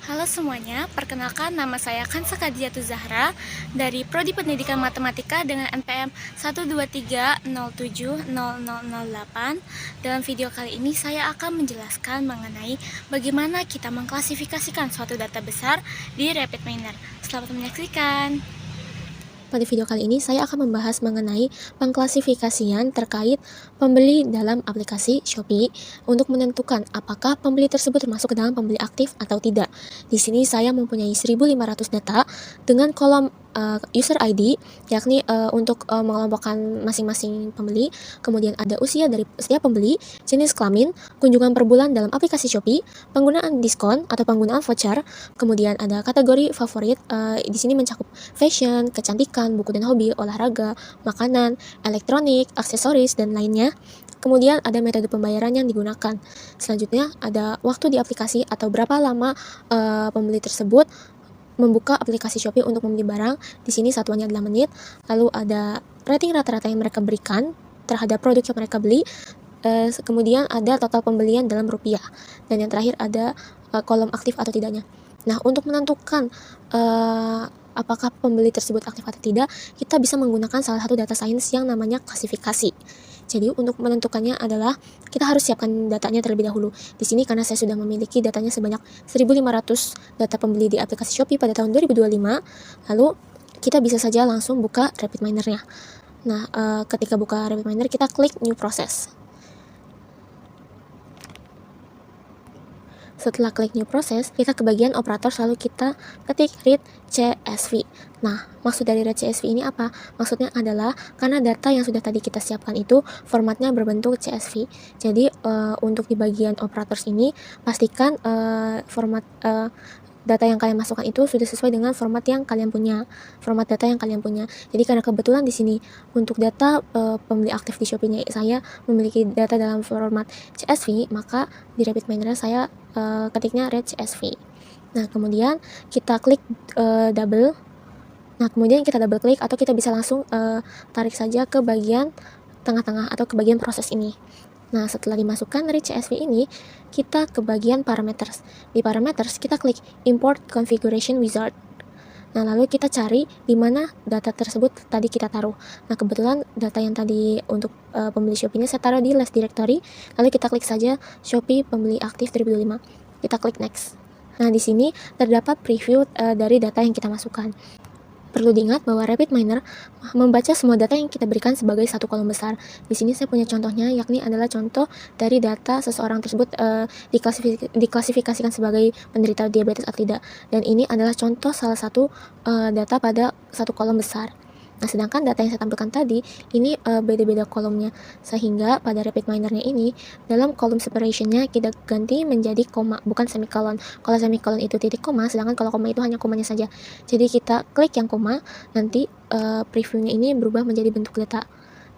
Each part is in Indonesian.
Halo semuanya, perkenalkan nama saya Kansa Kadiatu Zahra dari Prodi Pendidikan Matematika dengan NPM 123070008. Dalam video kali ini saya akan menjelaskan mengenai bagaimana kita mengklasifikasikan suatu data besar di RapidMiner. Selamat menyaksikan. Pada video kali ini saya akan membahas mengenai pengklasifikasian terkait pembeli dalam aplikasi Shopee untuk menentukan apakah pembeli tersebut termasuk ke dalam pembeli aktif atau tidak. Di sini saya mempunyai 1.500 data dengan kolom user ID, yakni untuk mengelompokkan masing-masing pembeli. Kemudian ada usia dari setiap pembeli, jenis kelamin, kunjungan per bulan dalam aplikasi Shopee, penggunaan diskon atau penggunaan voucher. Kemudian ada kategori favorit, di sini mencakup fashion, kecantikan, buku dan hobi, olahraga, makanan, elektronik, aksesoris, dan lainnya. Kemudian ada metode pembayaran yang digunakan. Selanjutnya ada waktu di aplikasi atau berapa lama pembeli tersebut membuka aplikasi Shopee untuk membeli barang. Di sini satuannya adalah menit. Lalu ada rating rata-rata yang mereka berikan terhadap produk yang mereka beli. Kemudian ada total pembelian dalam rupiah. Dan yang terakhir ada kolom aktif atau tidaknya. Nah, untuk menentukan apakah pembeli tersebut aktif atau tidak, kita bisa menggunakan salah satu data science yang namanya klasifikasi. Jadi untuk menentukannya adalah kita harus siapkan datanya terlebih dahulu. Di sini karena saya sudah memiliki datanya sebanyak 1.500 data pembeli di aplikasi Shopee pada tahun 2025, lalu kita bisa saja langsung buka RapidMiner-nya. Nah, ketika buka RapidMiner kita klik New Process. Setelah klik New Process, kita ke bagian operator, lalu kita ketik read CSV. Nah, maksud dari read CSV ini apa? Maksudnya adalah karena data yang sudah tadi kita siapkan itu formatnya berbentuk CSV. Jadi untuk di bagian operators ini pastikan format data yang kalian masukkan itu sudah sesuai dengan format yang kalian punya, format data yang kalian punya. Jadi karena kebetulan di sini untuk data pembeli aktif di Shopee-nya saya memiliki data dalam format CSV, maka di RapidMiner saya ketiknya read CSV. Nah, kemudian kita klik double. Nah, kemudian kita double klik atau kita bisa langsung tarik saja ke bagian tengah-tengah atau ke bagian proses ini. Nah, setelah dimasukkan read CSV ini, kita ke bagian parameters. Di parameters, kita klik import configuration wizard. Nah, lalu kita cari di mana data tersebut tadi kita taruh. Nah, kebetulan data yang tadi untuk pembeli Shopee-nya saya taruh di list directory. Lalu kita klik saja Shopee pembeli aktif 2005. Kita klik next. Nah, di sini terdapat preview dari data yang kita masukkan. Perlu diingat bahwa RapidMiner membaca semua data yang kita berikan sebagai satu kolom besar. Di sini saya punya contohnya, yakni adalah contoh dari data seseorang tersebut diklasifikasikan sebagai penderita diabetes atau tidak. Dan ini adalah contoh salah satu data pada satu kolom besar. Nah, sedangkan data yang saya tampilkan tadi, ini beda-beda kolomnya. Sehingga pada RapidMiner-nya ini, dalam kolom separation-nya kita ganti menjadi koma, bukan semikolon. Kalau semikolon itu titik koma, sedangkan kalau koma itu hanya komanya saja. Jadi kita klik yang koma, nanti preview-nya ini berubah menjadi bentuk data.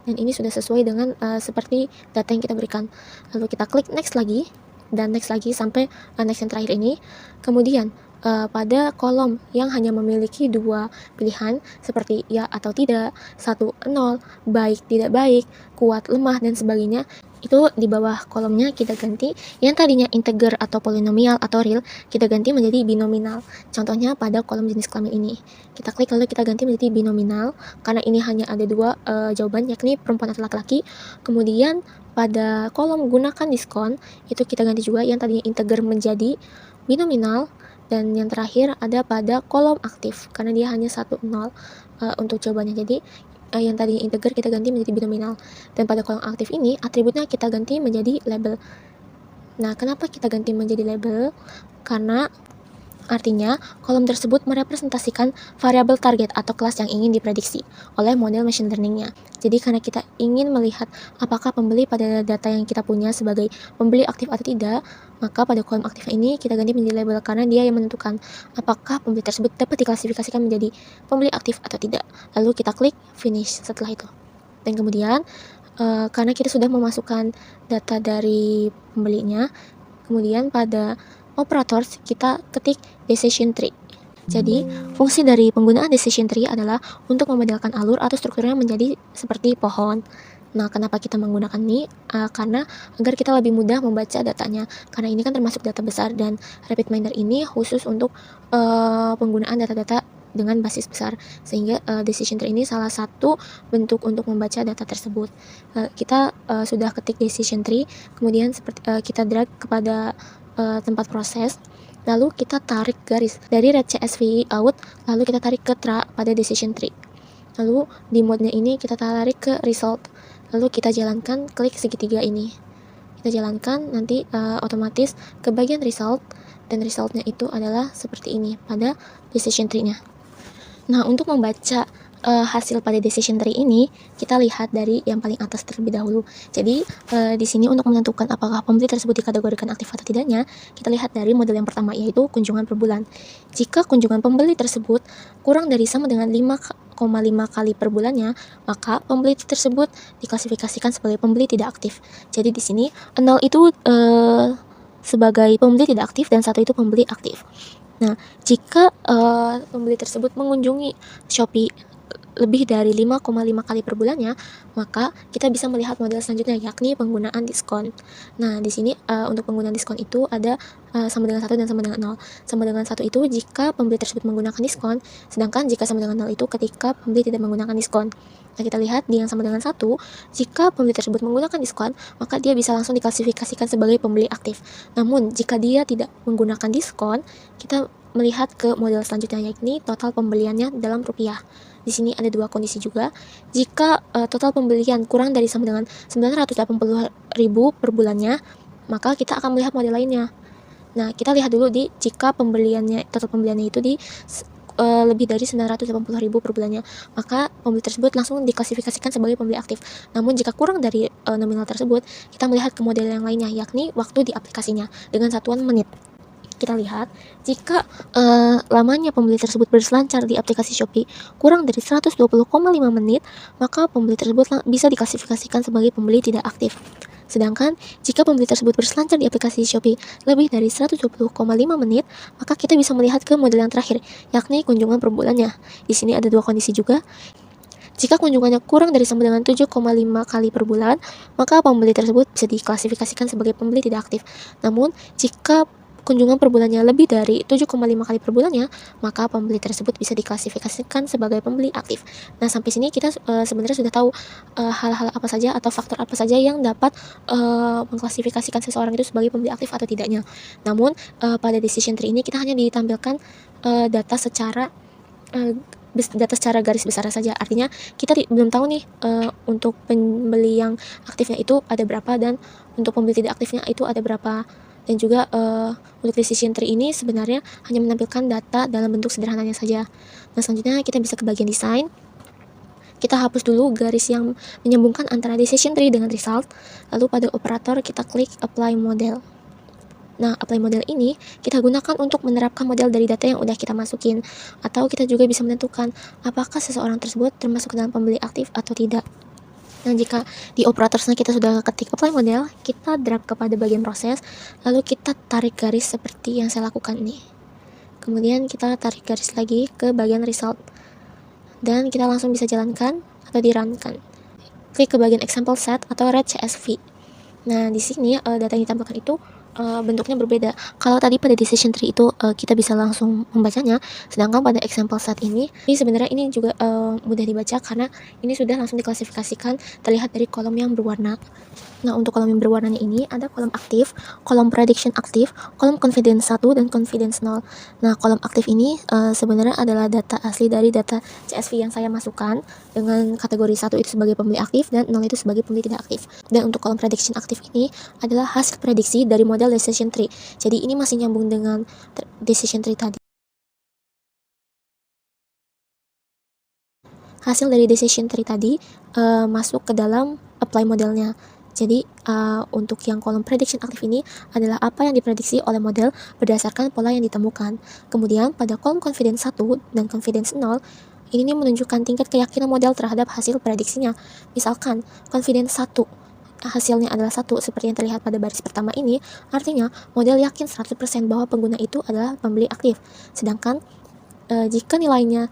Dan ini sudah sesuai dengan seperti data yang kita berikan. Lalu kita klik next lagi, dan next lagi sampai next yang terakhir ini. Kemudian pada kolom yang hanya memiliki dua pilihan seperti ya atau tidak, 1, 0, baik, tidak baik, kuat, lemah, dan sebagainya, itu di bawah kolomnya kita ganti yang tadinya integer atau polinomial atau real, kita ganti menjadi binominal. Contohnya pada kolom jenis kelamin ini. Kita klik lalu kita ganti menjadi binominal karena ini hanya ada dua jawaban, yakni perempuan atau laki-laki. Kemudian pada kolom gunakan diskon itu kita ganti juga yang tadinya integer menjadi binominal. Dan yang terakhir ada pada kolom aktif karena dia hanya 1, 0 untuk jawabannya. Jadi yang tadinya integer kita ganti menjadi binominal. Dan pada kolom aktif ini atributnya kita ganti menjadi label. Nah, kenapa kita ganti menjadi label? Karena artinya, kolom tersebut merepresentasikan variabel target atau kelas yang ingin diprediksi oleh model machine learning-nya. Jadi, karena kita ingin melihat apakah pembeli pada data yang kita punya sebagai pembeli aktif atau tidak, maka pada kolom aktif ini kita ganti menjadi label karena dia yang menentukan apakah pembeli tersebut dapat diklasifikasikan menjadi pembeli aktif atau tidak. Lalu kita klik finish setelah itu. Dan kemudian, karena kita sudah memasukkan data dari pembelinya, kemudian pada operators kita ketik decision tree. Jadi, fungsi dari penggunaan decision tree adalah untuk memodelkan alur atau strukturnya menjadi seperti pohon. Nah, kenapa kita menggunakan ini? Karena agar kita lebih mudah membaca datanya. Karena ini kan termasuk data besar dan Rapid Miner ini khusus untuk penggunaan data-data dengan basis besar, sehingga decision tree ini salah satu bentuk untuk membaca data tersebut. Kita sudah ketik decision tree, kemudian kita drag kepada tempat proses, lalu kita tarik garis dari red CSV out, lalu kita tarik ke tra pada decision tree. Lalu di mode-nya ini kita tarik ke result, lalu kita jalankan klik segitiga ini. Kita jalankan, nanti otomatis ke bagian result, dan resultnya itu adalah seperti ini pada decision tree-nya. Nah, untuk membaca hasil pada decision tree ini, kita lihat dari yang paling atas terlebih dahulu. Jadi, di sini untuk menentukan apakah pembeli tersebut dikategorikan aktif atau tidaknya, kita lihat dari model yang pertama, yaitu kunjungan per bulan. Jika kunjungan pembeli tersebut kurang dari sama dengan 5,5 kali per bulannya, maka pembeli tersebut diklasifikasikan sebagai pembeli tidak aktif. Jadi di sini 0 itu sebagai pembeli tidak aktif dan 1 itu pembeli aktif. Nah, jika pembeli tersebut mengunjungi Shopee lebih dari 5,5 kali per bulannya, maka kita bisa melihat model selanjutnya, yakni penggunaan diskon. Nah, di sini untuk penggunaan diskon itu ada sama dengan 1 dan sama dengan 0. Sama dengan 1 itu jika pembeli tersebut menggunakan diskon, sedangkan jika sama dengan 0 itu ketika pembeli tidak menggunakan diskon. Nah, kita lihat di yang sama dengan 1, jika pembeli tersebut menggunakan diskon, maka dia bisa langsung diklasifikasikan sebagai pembeli aktif. Namun, jika dia tidak menggunakan diskon, kita melihat ke model selanjutnya, yakni total pembeliannya dalam rupiah. Di sini ada dua kondisi juga. Jika total pembelian kurang dari sama dengan 980.000 per bulannya, maka kita akan melihat model lainnya. Nah, kita lihat dulu jika total pembeliannya itu lebih dari 980.000 per bulannya, maka pembeli tersebut langsung diklasifikasikan sebagai pembeli aktif. Namun jika kurang dari nominal tersebut, kita melihat ke model yang lainnya, yakni waktu di aplikasinya dengan satuan menit. Kita lihat, jika lamanya pembeli tersebut berselancar di aplikasi Shopee kurang dari 120,5 menit, maka pembeli tersebut bisa diklasifikasikan sebagai pembeli tidak aktif. Sedangkan, jika pembeli tersebut berselancar di aplikasi Shopee lebih dari 120,5 menit, maka kita bisa melihat ke model yang terakhir, yakni kunjungan per bulannya. Di sini ada dua kondisi juga. Jika kunjungannya kurang dari sama dengan 7,5 kali per bulan, maka pembeli tersebut bisa diklasifikasikan sebagai pembeli tidak aktif. Namun, jika kunjungan per bulannya lebih dari 7,5 kali per bulannya, maka pembeli tersebut bisa diklasifikasikan sebagai pembeli aktif. Nah, sampai sini kita sebenarnya sudah tahu hal-hal apa saja atau faktor apa saja yang dapat mengklasifikasikan seseorang itu sebagai pembeli aktif atau tidaknya. Namun, pada decision tree ini kita hanya ditampilkan data secara garis besar saja. Artinya kita belum tahu nih untuk pembeli yang aktifnya itu ada berapa, dan untuk pembeli tidak aktifnya itu ada berapa. Dan juga untuk decision tree ini sebenarnya hanya menampilkan data dalam bentuk sederhananya saja. Nah, selanjutnya kita bisa ke bagian desain. Kita hapus dulu garis yang menyambungkan antara decision tree dengan result. Lalu pada operator kita klik apply model. Nah, apply model ini kita gunakan untuk menerapkan model dari data yang udah kita masukin. Atau kita juga bisa menentukan apakah seseorang tersebut termasuk dalam pembeli aktif atau tidak. Nah, jika di operatorsnya kita sudah ketik apply model, kita drag kepada bagian proses, lalu kita tarik garis seperti yang saya lakukan ini. Kemudian kita tarik garis lagi ke bagian result, dan kita langsung bisa jalankan atau di-runkan. Klik ke bagian example set atau red CSV. Nah, di sini data yang ditampilkan itu bentuknya berbeda. Kalau tadi pada decision tree itu kita bisa langsung membacanya, sedangkan pada example set ini sebenarnya ini juga mudah dibaca karena ini sudah langsung diklasifikasikan terlihat dari kolom yang berwarna. Nah, untuk kolom yang berwarnanya ini ada kolom aktif, kolom prediction aktif, kolom confidence 1 dan confidence 0. Nah, kolom aktif ini sebenarnya adalah data asli dari data CSV yang saya masukkan dengan kategori 1 itu sebagai pembeli aktif dan 0 itu sebagai pembeli tidak aktif. Dan untuk kolom prediction aktif ini adalah hasil prediksi dari model decision tree. Jadi ini masih nyambung dengan decision tree tadi. Hasil dari decision tree tadi masuk ke dalam apply modelnya. Jadi untuk yang kolom prediction aktif ini adalah apa yang diprediksi oleh model berdasarkan pola yang ditemukan. Kemudian pada kolom confidence 1 dan confidence 0, ini menunjukkan tingkat keyakinan model terhadap hasil prediksinya. Misalkan confidence 1 hasilnya adalah 1 seperti yang terlihat pada baris pertama ini, artinya model yakin 100% bahwa pengguna itu adalah pembeli aktif. Sedangkan jika nilainya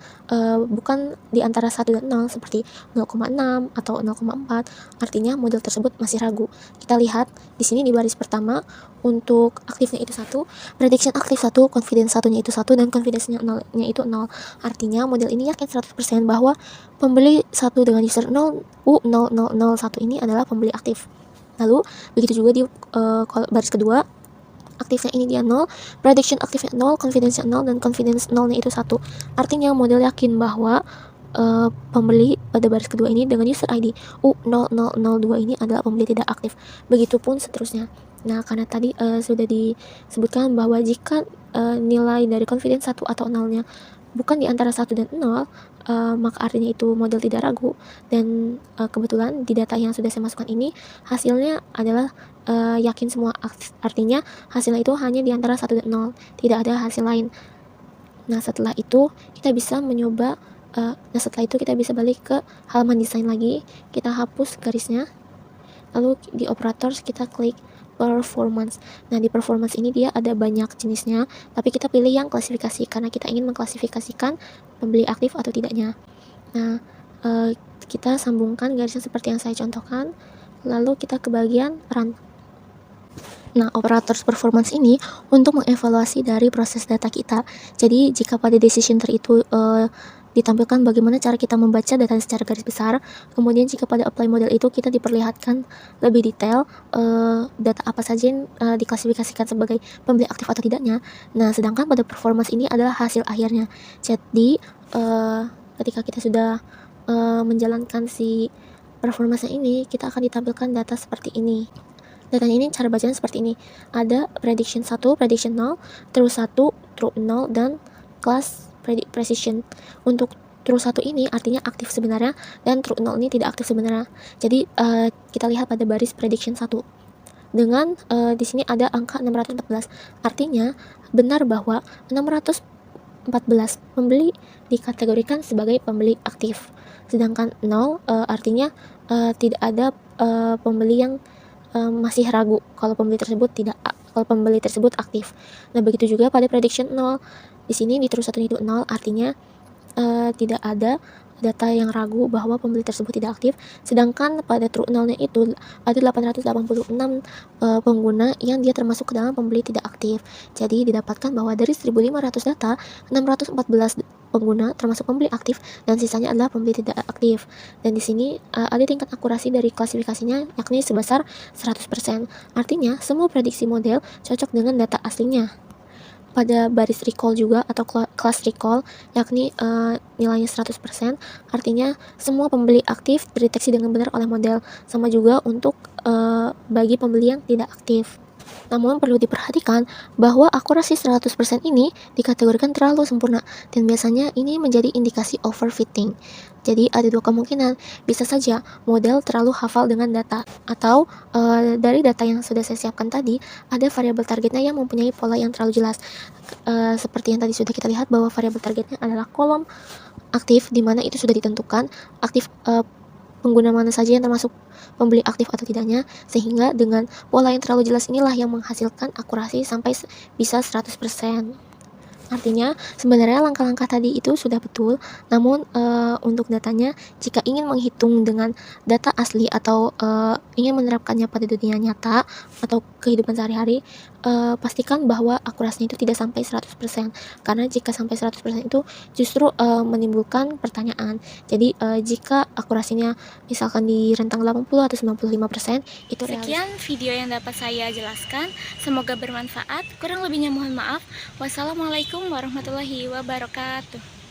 bukan di antara 1 dan 0 seperti 0,6 atau 0,4, artinya model tersebut masih ragu. Kita lihat di sini di baris pertama untuk aktifnya itu 1, prediction aktif 1, confidence 1-nya itu 1, dan confidence-nya 0-nya itu 0. Artinya model ini yakin 100% bahwa pembeli 1 dengan user 0 U0001 ini adalah pembeli aktif. Lalu begitu juga di baris kedua, aktifnya ini dia 0, prediction aktifnya 0, confidence-nya 0, dan confidence 0-nya itu 1. Artinya model yakin bahwa pembeli pada baris kedua ini dengan user ID U0002 ini adalah pembeli tidak aktif. Begitupun seterusnya. Nah, karena tadi sudah disebutkan bahwa jika nilai dari confidence 1 atau 0-nya bukan di antara 1 dan 0, maka artinya itu model tidak ragu. Dan kebetulan di data yang sudah saya masukkan ini hasilnya adalah yakin semua, artinya hasilnya itu hanya di antara 1 dan 0, tidak ada hasil lain. Nah, setelah itu kita bisa balik ke halaman desain lagi, kita hapus garisnya, lalu di operators kita klik performance. Nah, di performance ini dia ada banyak jenisnya, tapi kita pilih yang klasifikasi karena kita ingin mengklasifikasikan pembeli aktif atau tidaknya. Nah, kita sambungkan garisnya seperti yang saya contohkan, lalu kita ke bagian run. Nah, operators performance ini untuk mengevaluasi dari proses data kita. Jadi, jika pada decision tree itu ditampilkan bagaimana cara kita membaca data secara garis besar, kemudian jika pada apply model itu kita diperlihatkan lebih detail data apa saja yang diklasifikasikan sebagai pembeli aktif atau tidaknya. Nah, sedangkan pada performance ini adalah hasil akhirnya. Jadi, ketika kita sudah menjalankan si performance ini, kita akan ditampilkan data seperti ini. Datanya ini cara bacanya seperti ini. Ada prediction 1, prediction 0, true 1, true 0, dan class precision. Untuk true 1 ini artinya aktif sebenarnya, dan true 0 ini tidak aktif sebenarnya. Jadi kita lihat pada baris prediction 1. Dengan di sini ada angka 614. Artinya benar bahwa 614 pembeli dikategorikan sebagai pembeli aktif. Sedangkan 0 artinya tidak ada pembeli yang masih ragu kalau pembeli tersebut aktif. Nah, begitu juga pada prediction 0. Di sini di true 1 itu 0, artinya tidak ada data yang ragu bahwa pembeli tersebut tidak aktif. Sedangkan pada true 0-nya itu ada 886 pengguna yang dia termasuk ke dalam pembeli tidak aktif. Jadi didapatkan bahwa dari 1.500 data, 614 pengguna termasuk pembeli aktif dan sisanya adalah pembeli tidak aktif. Dan di sini ada tingkat akurasi dari klasifikasinya yakni sebesar 100%. Artinya semua prediksi model cocok dengan data aslinya. Pada baris recall juga atau class recall yakni nilainya 100%, artinya semua pembeli aktif terdeteksi dengan benar oleh model. Sama juga untuk bagi pembeli yang tidak aktif. Namun perlu diperhatikan bahwa akurasi 100% ini dikategorikan terlalu sempurna dan biasanya ini menjadi indikasi overfitting. Jadi ada dua kemungkinan, bisa saja model terlalu hafal dengan data, atau dari data yang sudah saya siapkan tadi ada variabel targetnya yang mempunyai pola yang terlalu jelas. Seperti yang tadi sudah kita lihat bahwa variabel targetnya adalah kolom aktif, di mana itu sudah ditentukan aktif pengguna mana saja yang termasuk pembeli aktif atau tidaknya, sehingga dengan pola yang terlalu jelas inilah yang menghasilkan akurasi sampai bisa 100%. Artinya sebenarnya langkah-langkah tadi itu sudah betul, namun untuk datanya jika ingin menghitung dengan data asli atau ingin menerapkannya pada dunia nyata atau kehidupan sehari-hari, pastikan bahwa akurasinya itu tidak sampai 100%, karena jika sampai 100% itu justru menimbulkan pertanyaan. Jadi jika akurasinya misalkan di rentang 80 atau 95%, itu Sekian video yang dapat saya jelaskan, semoga bermanfaat. Kurang lebihnya mohon maaf. Wassalamualaikum warahmatullahi wabarakatuh.